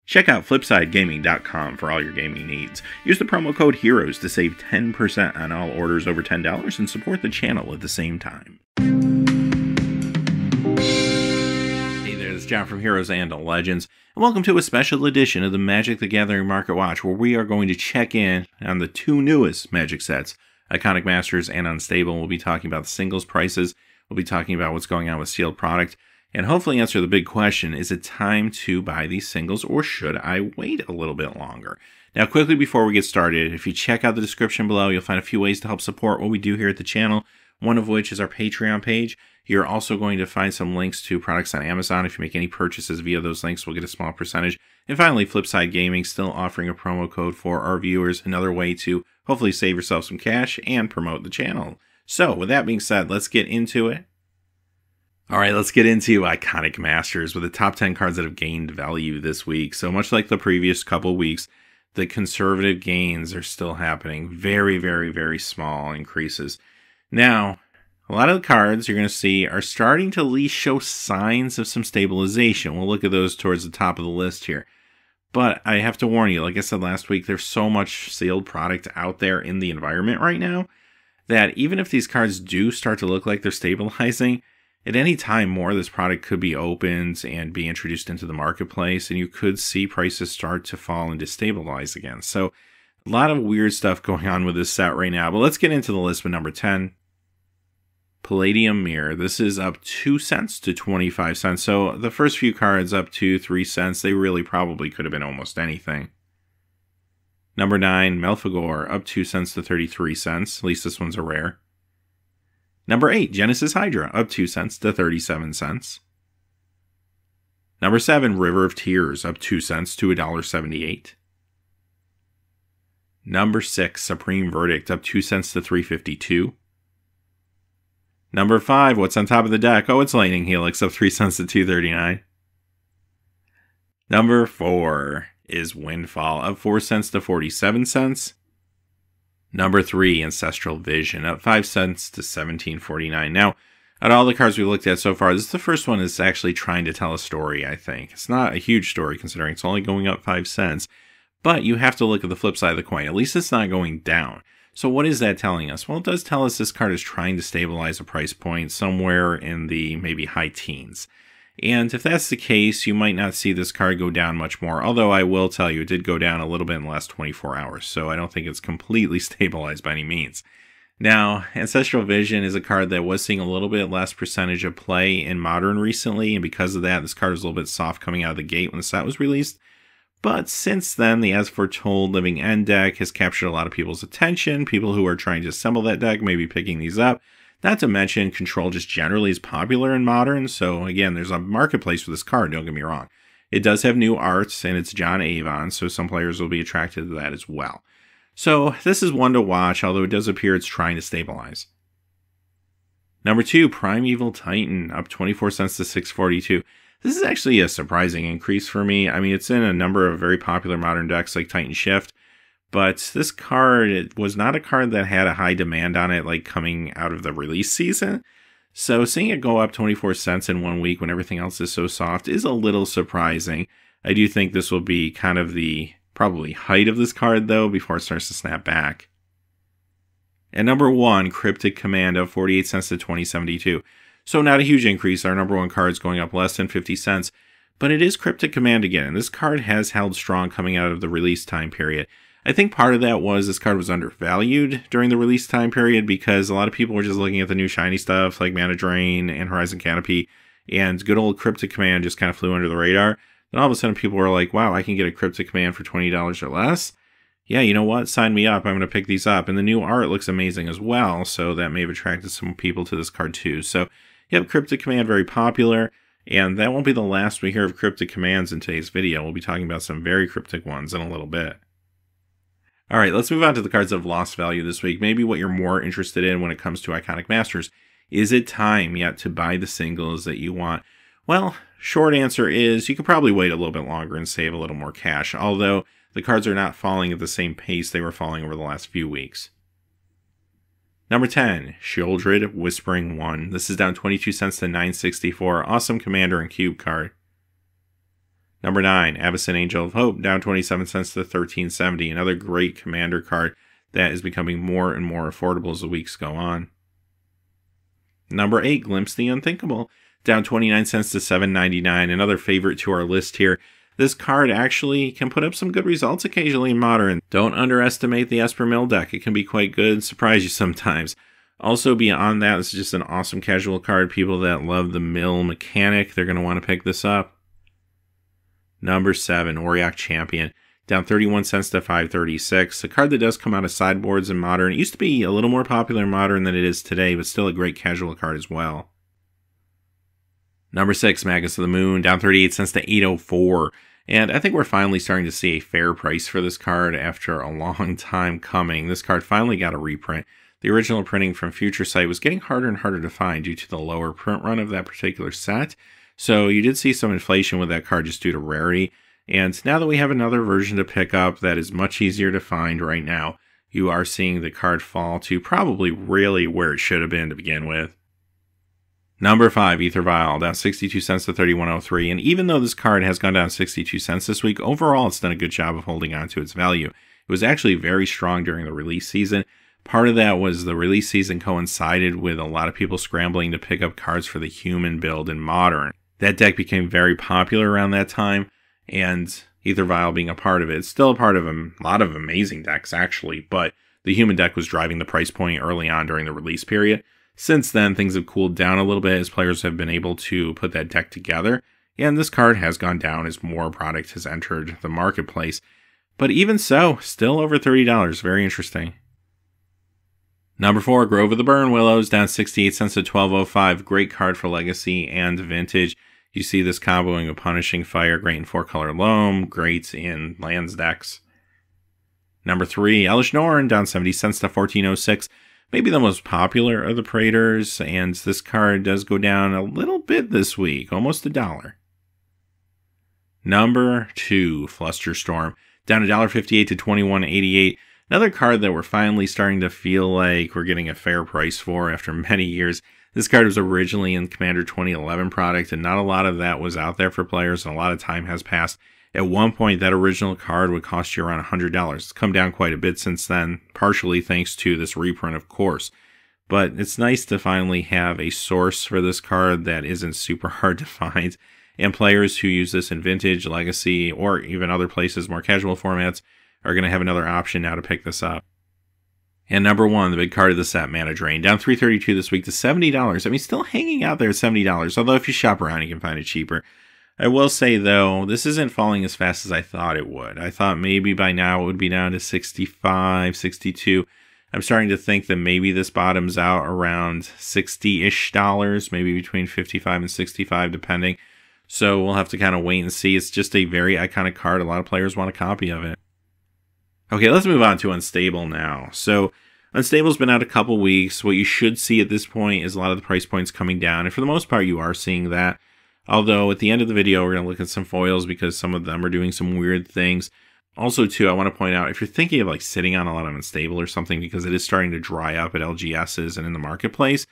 Check out FlipsideGaming.com for all your gaming needs. Use the promo code HEROES to save 10% on all orders over $10 and support the channel at the same time. Hey there, this is John from Heroes and Legends, and welcome to a special edition of the Magic the Gathering Market Watch, where we are going to check in on the two newest Magic sets, Iconic Masters and Unstable. We'll be talking about the singles prices, we'll be talking about what's going on with sealed product, and hopefully answer the big question, is it time to buy these singles or should I wait a little bit longer? Now quickly before we get started, if you check out the description below, you'll find a few ways to help support what we do here at the channel, one of which is our Patreon page. You're also going to find some links to products on Amazon. If you make any purchases via those links, we'll get a small percentage. And finally, Flipside Gaming still offering a promo code for our viewers, another way to hopefully save yourself some cash and promote the channel. So with that being said, let's get into it. All right, let's get into Iconic Masters with the top 10 cards that have gained value this week. So much like the previous couple weeks, the conservative gains are still happening. Very, very, very small increases. Now, a lot of the cards you're going to see are starting to at least show signs of some stabilization. We'll look at those towards the top of the list here. But I have to warn you, like I said last week, there's so much sealed product out there in the environment right now that even if these cards do start to look like they're stabilizing, at any time more, this product could be opened and be introduced into the marketplace, and you could see prices start to fall and destabilize again. So a lot of weird stuff going on with this set right now. But let's get into the list with number 10. Palladium Mirror. This is up 2 cents to 25 cents. So the first few cards up to 3 cents, they really probably could have been almost anything. Number 9, Melfagor, up 2 cents to 33 cents. At least this one's a rare. Number 8, Genesis Hydra, up 2 cents to 37 cents. Number 7, River of Tears, up 2 cents to $1.78. Number 6, Supreme Verdict, up 2 cents to $3.52. Number 5, What's on Top of the Deck? Oh, it's Lightning Helix, up 3 cents to $2.39. Number 4 is Windfall, up 4 cents to 47 cents. Number 3, Ancestral Vision, up 5 cents to $17.49. Now, out of all the cards we've looked at so far, this is the first one that's actually trying to tell a story, I think. It's not a huge story considering it's only going up 5 cents, but you have to look at the flip side of the coin. At least it's not going down. So what is that telling us? Well, it does tell us this card is trying to stabilize a price point somewhere in the maybe high teens. And if that's the case, you might not see this card go down much more. Although I will tell you, it did go down a little bit in the last 24 hours. So I don't think it's completely stabilized by any means. Now, Ancestral Vision is a card that was seeing a little bit less percentage of play in Modern recently. And because of that, this card was a little bit soft coming out of the gate when the set was released. But since then, the As Foretold Living End deck has captured a lot of people's attention. People who are trying to assemble that deck may be picking these up. Not to mention, Control just generally is popular in Modern, so again, there's a marketplace for this card, don't get me wrong. It does have new arts, and it's John Avon, so some players will be attracted to that as well. So this is one to watch, although it does appear it's trying to stabilize. Number 2, Primeval Titan, up 24 cents to $6.42. This is actually a surprising increase for me. I mean, it's in a number of very popular Modern decks like Titan Shift, but this card, it was not a card that had a high demand on it like coming out of the release season. So seeing it go up 24 cents in 1 week when everything else is so soft is a little surprising. I do think this will be kind of the probably height of this card though before it starts to snap back. And number 1, Cryptic Command, up 48 cents to $20.72. So not a huge increase. Our number 1 card is going up less than 50 cents. But it is Cryptic Command again. And this card has held strong coming out of the release time period. I think part of that was this card was undervalued during the release time period because a lot of people were just looking at the new shiny stuff like Mana Drain and Horizon Canopy, and good old Cryptic Command just kind of flew under the radar. Then all of a sudden people were like, wow, I can get a Cryptic Command for $20 or less. Yeah, you know what? Sign me up. I'm going to pick these up. And the new art looks amazing as well, so that may have attracted some people to this card too. So, yep, Cryptic Command very popular. And that won't be the last we hear of Cryptic Commands in today's video. We'll be talking about some very cryptic ones in a little bit. All right, let's move on to the cards that have lost value this week. Maybe what you're more interested in when it comes to Iconic Masters. Is it time yet to buy the singles that you want? Well, short answer is you could probably wait a little bit longer and save a little more cash, although the cards are not falling at the same pace they were falling over the last few weeks. Number 10, Shieldred Whispering One. This is down 22 cents to $9.64. Awesome Commander and Cube card. Number 9, Avacyn Angel of Hope, down 27 cents to 13.70. Another great commander card that is becoming more and more affordable as the weeks go on. Number 8, Glimpse the Unthinkable, down 29 cents to 7.99. Another favorite to our list here. This card actually can put up some good results occasionally in Modern. Don't underestimate the Esper Mill deck. It can be quite good, surprise you sometimes. Also beyond that, this is just an awesome casual card. People that love the mill mechanic, they're going to want to pick this up. Number 7, Auriok Champion, down 31 cents to 5.36. A card that does come out of sideboards in Modern. It used to be a little more popular in Modern than it is today, but still a great casual card as well. Number 6, Magus of the Moon, down 38 cents to 8.04. And I think we're finally starting to see a fair price for this card after a long time coming. This card finally got a reprint. The original printing from Future Sight was getting harder and harder to find due to the lower print run of that particular set. So you did see some inflation with that card just due to rarity. And now that we have another version to pick up that is much easier to find right now, you are seeing the card fall to probably really where it should have been to begin with. Number 5, Ether Vial, down 62 cents to 31.03. And even though this card has gone down 62 cents this week, overall it's done a good job of holding on to its value. It was actually very strong during the release season. Part of that was the release season coincided with a lot of people scrambling to pick up cards for the human build in Modern. That deck became very popular around that time, and Ether Vial being a part of it. It's still a part of a lot of amazing decks, actually, but the human deck was driving the price point early on during the release period. Since then, things have cooled down a little bit as players have been able to put that deck together, and this card has gone down as more product has entered the marketplace. But even so, still over $30. Very interesting. Number 4, Grove of the Burn Willows, down 68 cents to 12.05. Great card for Legacy and Vintage. You see this comboing of Punishing Fire, great in 4-color Loam, great in lands decks. Number 3, Elish Norn, down 70 cents to 14.06. Maybe the most popular of the Praetors, and this card does go down a little bit this week, almost $1. Number 2, Flusterstorm, down $1.58 to 21.88. Another card that we're finally starting to feel like we're getting a fair price for after many years. This card was originally in Commander 2011 product, and not a lot of that was out there for players, and a lot of time has passed. At one point, that original card would cost you around $100. It's come down quite a bit since then, partially thanks to this reprint, of course. But it's nice to finally have a source for this card that isn't super hard to find, and players who use this in Vintage, Legacy, or even other places, more casual formats, are going to have another option now to pick this up. And number 1, the big card of the set, Mana Drain, down $3.32 this week to $70. I mean, still hanging out there at $70, although if you shop around, you can find it cheaper. I will say, though, this isn't falling as fast as I thought it would. I thought maybe by now it would be down to 65, 62. I'm starting to think that maybe this bottoms out around $60-ish, maybe between 55 and 65, depending. So we'll have to kind of wait and see. It's just a very iconic card. A lot of players want a copy of it. Okay, let's move on to Unstable now. So Unstable's been out a couple weeks. What you should see at this point is a lot of the price points coming down. And for the most part, you are seeing that. Although at the end of the video, we're going to look at some foils because some of them are doing some weird things. Also, too, I want to point out, if you're thinking of like sitting on a lot of Unstable or something because it is starting to dry up at LGSs and in the marketplace,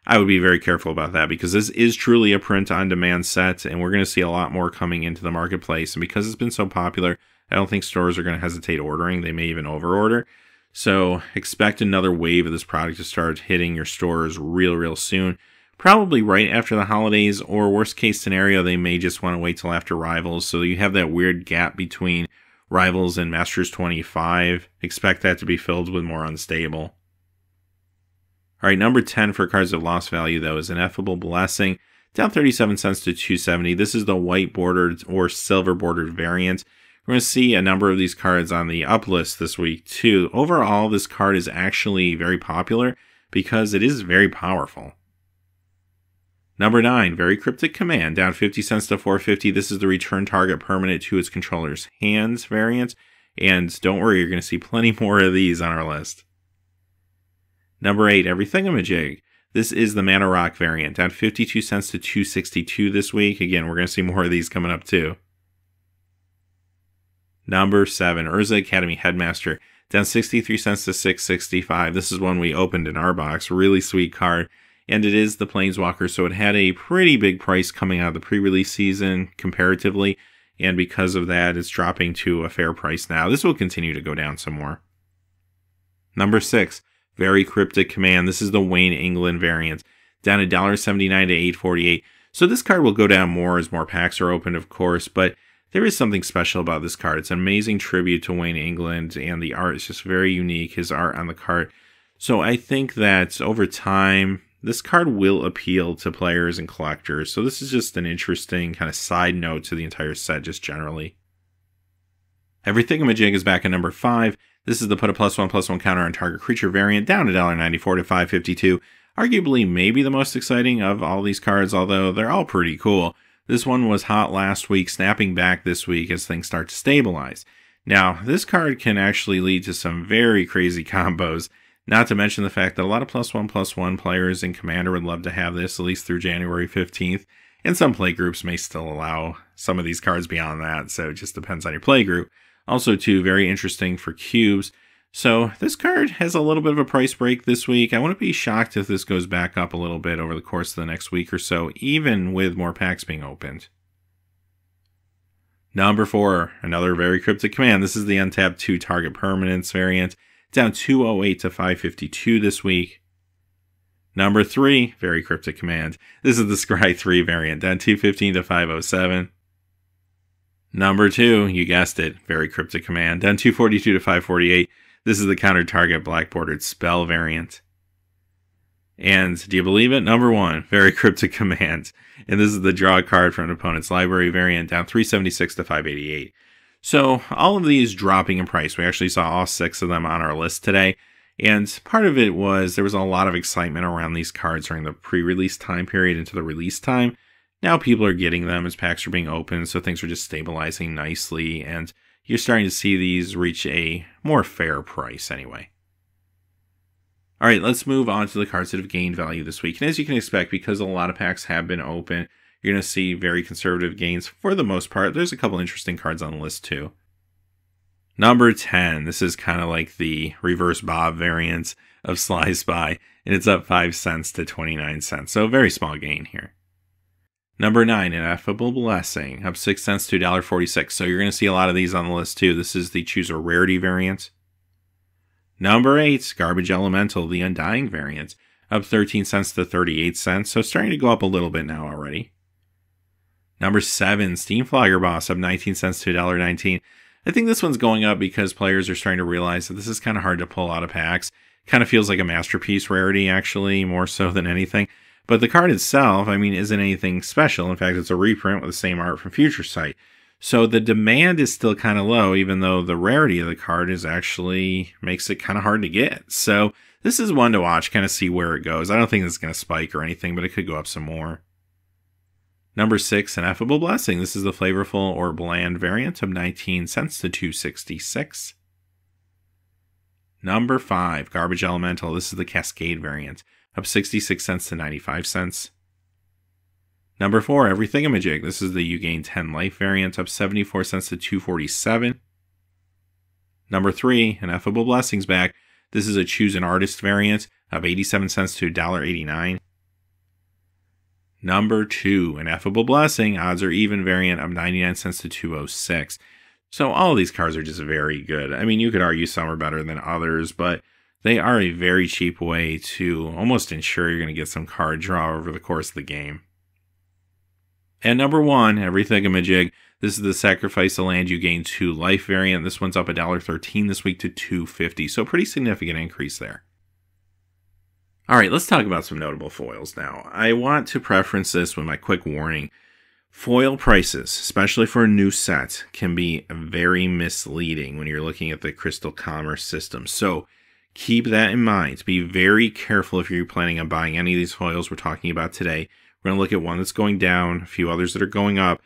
I would be very careful about that because this is truly a print-on-demand set, and we're going to see a lot more coming into the marketplace. And because it's been so popular, I don't think stores are going to hesitate ordering. They may even overorder. So expect another wave of this product to start hitting your stores real soon. Probably right after the holidays, or worst case scenario, they may just want to wait till after Rivals. So you have that weird gap between Rivals and Masters 25. Expect that to be filled with more Unstable. Alright, number 10 for cards of lost value, though, is Ineffable Blessing. Down 37 cents to 270. This is the white bordered or silver bordered variant. We're going to see a number of these cards on the up list this week, too. Overall, this card is actually very popular because it is very powerful. Number 9, Very Cryptic Command, down 50 cents to 4.50. This is the return target permanent to its controller's hands variant. And don't worry, you're going to see plenty more of these on our list. Number 8, Every Thingamajig. This is the Mana Rock variant, down 52 cents to 2.62 this week. Again, we're going to see more of these coming up, too. Number 7, Urza Academy Headmaster, down 63 cents to 6.65. This is one we opened in our box. Really sweet card. And it is the Planeswalker, so it had a pretty big price coming out of the pre-release season comparatively. and because of that, it's dropping to a fair price now. This will continue to go down some more. Number 6, Very Cryptic Command. This is the Wayne England variant, down $1.79 to $8.48. So this card will go down more as more packs are opened, of course, but there is something special about this card. It's an amazing tribute to Wayne England, and the art is just very unique, his art on the card. So I think that over time, this card will appeal to players and collectors. So this is just an interesting kind of side note to the entire set, just generally. Every Thingamajig is back at number 5. This is the put a +1/+1 counter on target creature variant, down $1.94 to $5.52. Arguably maybe the most exciting of all these cards, although they're all pretty cool. This one was hot last week, snapping back this week as things start to stabilize. Now, this card can actually lead to some very crazy combos, not to mention the fact that a lot of +1/+1 players in Commander would love to have this at least through January 15th, and some play groups may still allow some of these cards beyond that, so it just depends on your play group. Also, too, very interesting for cubes. So this card has a little bit of a price break this week. I wouldn't be shocked if this goes back up a little bit over the course of the next week or so, even with more packs being opened. Number 4, another Very Cryptic Command. This is the untapped 2 target permanents variant, down $2.08 to $5.52 this week. Number 3, Very Cryptic Command. This is the Scry 3 variant, down $2.15 to $5.07. Number 2, you guessed it, Very Cryptic Command, down $2.42 to $5.48. This is the counter target black bordered spell variant. And do you believe it? Number 1, Very Cryptic Command. And this is the draw a card from an opponent's library variant, down $3.76 to $5.88. So all of these dropping in price. We actually saw all 6 of them on our list today. And part of it was there was a lot of excitement around these cards during the pre-release time period into the release time. Now people are getting them as packs are being opened, so things are just stabilizing nicely, and you're starting to see these reach a more fair price anyway. All right, let's move on to the cards that have gained value this week. And as you can expect, because a lot of packs have been open, you're going to see very conservative gains for the most part. There's a couple interesting cards on the list too. Number 10, this is kind of like the reverse Bob variant of Sly Spy, and it's up 5 cents to 29 cents, so a very small gain here. Number 9, Ineffable Blessing, up 6 cents to $1.46. So you're going to see a lot of these on the list too. This is the Choose a Rarity variant. Number 8, Garbage Elemental, the Undying variant, up 13 cents to 38 cents. So starting to go up a little bit now already. Number 7, Steam Flogger Boss, up 19 cents to $1.19. I think this one's going up because players are starting to realize that this is kind of hard to pull out of packs. Kind of feels like a masterpiece rarity, actually, more so than anything. But the card itself, I mean, isn't anything special. In fact, it's a reprint with the same art from Future Sight. So the demand is still kind of low, even though the rarity of the card is actually makes it kind of hard to get. So this is one to watch, kind of see where it goes. I don't think it's going to spike or anything, but it could go up some more. Number 6, Ineffable Blessing. This is the Flavorful or Bland variant of 19 cents to $2.66. Number 5, Garbage Elemental. This is the Cascade variant, up 66 cents to 95 cents. Number 4, Every Thingamajig. This is the You Gain 10 Life variant, up 74 cents to $2.47. Number 3, Ineffable Blessings back. This is a Choose an Artist variant, up 87 cents to $1.89. Number 2, Ineffable Blessing, Odds Are Even variant, up 99 cents to $2.06. So all of these cards are just very good. I mean, you could argue some are better than others, but they are a very cheap way to almost ensure you're going to get some card draw over the course of the game. And number 1, Every Thingamajig. This is the Sacrifice a Land You Gain 2 Life variant. This one's up $1.13 this week to $2.50. So pretty significant increase there. All right, let's talk about some notable foils now. I want to preference this with my quick warning. Foil prices, especially for a new set, can be very misleading when you're looking at the Crystal Commerce system. So keep that in mind. Be very careful if you're planning on buying any of these foils we're talking about today. We're going to look at one that's going down, a few others that are going up,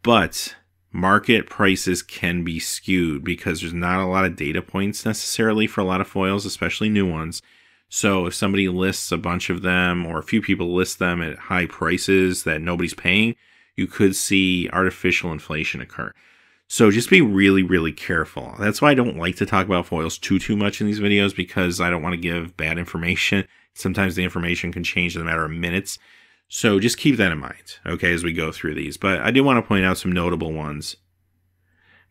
but market prices can be skewed because there's not a lot of data points necessarily for a lot of foils, especially new ones. So if somebody lists a bunch of them, or a few people list them at high prices that nobody's paying, you could see artificial inflation occur. So just be really, really careful. That's why I don't like to talk about foils too much in these videos, because I don't want to give bad information. Sometimes the information can change in a matter of minutes. So just keep that in mind, okay, as we go through these. But I do want to point out some notable ones.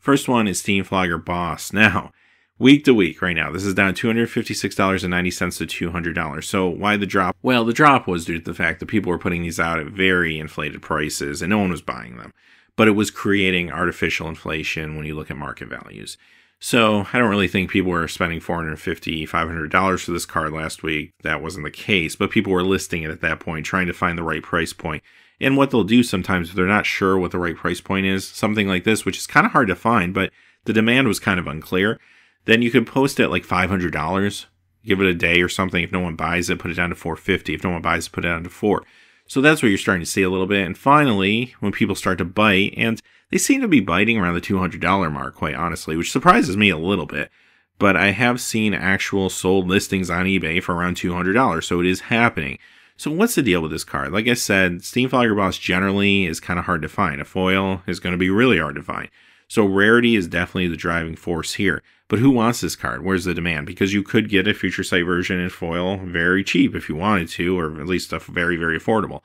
First one is Steam Flogger Boss. Now, week to week right now, this is down $256.90 to $200. So why the drop? Well, the drop was due to the fact that people were putting these out at very inflated prices and no one was buying them. But it was creating artificial inflation when you look at market values. So I don't really think people were spending $450, $500 for this card last week. That wasn't the case, but people were listing it at that point, trying to find the right price point. And what they'll do sometimes if they're not sure what the right price point is, something like this, which is kind of hard to find, but the demand was kind of unclear, then you could post it like $500, give it a day or something. If no one buys it, put it down to $450. If no one buys it, put it down to $4. So that's what you're starting to see a little bit. And finally, when people start to bite, and they seem to be biting around the $200 mark, quite honestly, which surprises me a little bit. But I have seen actual sold listings on eBay for around $200, so it is happening. So what's the deal with this card? Like I said, Steam Flogger Boss generally is kind of hard to find. A foil is going to be really hard to find. So rarity is definitely the driving force here. But who wants this card? Where's the demand? Because you could get a Future Sight version in foil very cheap if you wanted to, or at least a very, very affordable.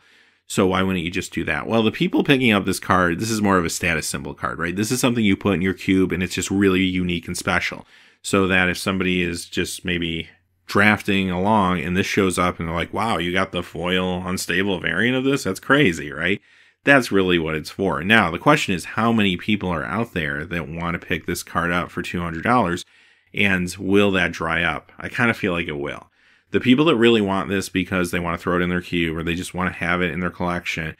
So why wouldn't you just do that? Well, the people picking up this card, this is more of a status symbol card, right? This is something you put in your cube and it's just really unique and special. So that if somebody is just maybe drafting along and this shows up and they're like, wow, you got the foil unstable variant of this? That's crazy, right? That's really what it's for. Now, the question is how many people are out there that want to pick this card up for $200 and will that dry up? I kind of feel like it will. The people that really want this because they want to throw it in their cube or they just want to have it in their collection,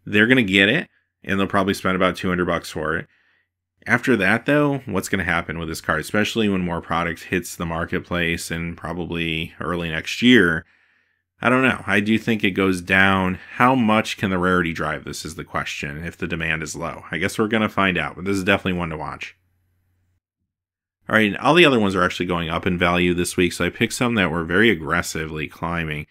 they're going to get it and they'll probably spend about $200 for it. After that, though, what's going to happen with this card, especially when more product hits the marketplace and probably early next year? I don't know. I do think it goes down. How much can the rarity drive this is the question if the demand is low. I guess we're going to find out, but this is definitely one to watch. All right, all the other ones are actually going up in value this week, so I picked some that were very aggressively climbing.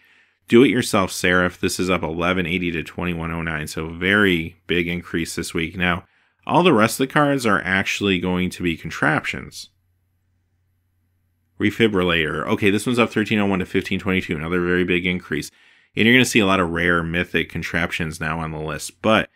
Do-It-Yourself Seraph, this is up $11.80 to $21.09, so very big increase this week. Now, all the rest of the cards are actually going to be contraptions. Refibrillator. Okay, this one's up $13.01 to $15.22, another very big increase. And you're going to see a lot of rare mythic contraptions now on the list. But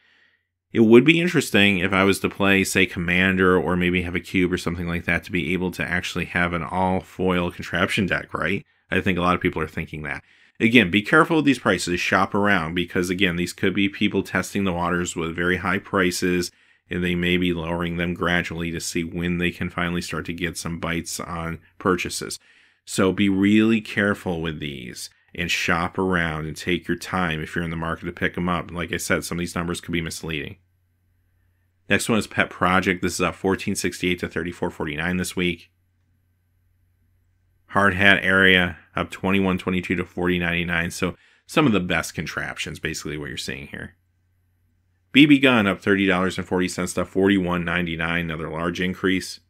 it would be interesting if I was to play, say, Commander or maybe have a cube or something like that to be able to actually have an all-foil contraption deck, right? I think a lot of people are thinking that. Again, be careful with these prices. Shop around because, again, these could be people testing the waters with very high prices and they may be lowering them gradually to see when they can finally start to get some bites on purchases. So be really careful with these and shop around and take your time if you're in the market to pick them up. Like I said, some of these numbers could be misleading. Next one is Pet Project. This is up $14.68 to $34.49 this week. Hard Hat Area up $21.22 to $40.99. So some of the best contraptions, basically what you're seeing here. BB Gun up $30.40 to $41.99, another large increase.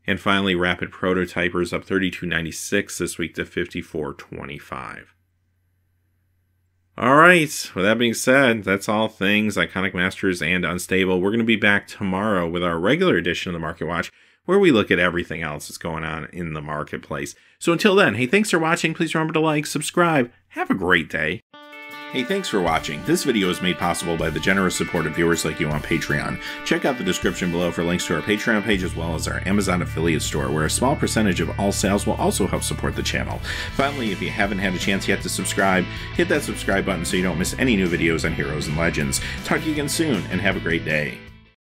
And finally, Rapid Prototypers up $32.96 this week to $54.25. All right, with that being said, that's all things Iconic Masters and Unstable. We're going to be back tomorrow with our regular edition of the Market Watch, where we look at everything else that's going on in the marketplace. So until then, hey, thanks for watching. Please remember to like, subscribe. Have a great day. Hey, thanks for watching. This video is made possible by the generous support of viewers like you on Patreon. Check out the description below for links to our Patreon page as well as our Amazon affiliate store, where a small percentage of all sales will also help support the channel. Finally, if you haven't had a chance yet to subscribe, hit that subscribe button so you don't miss any new videos on Heroes and Legends. Talk to you again soon, and have a great day.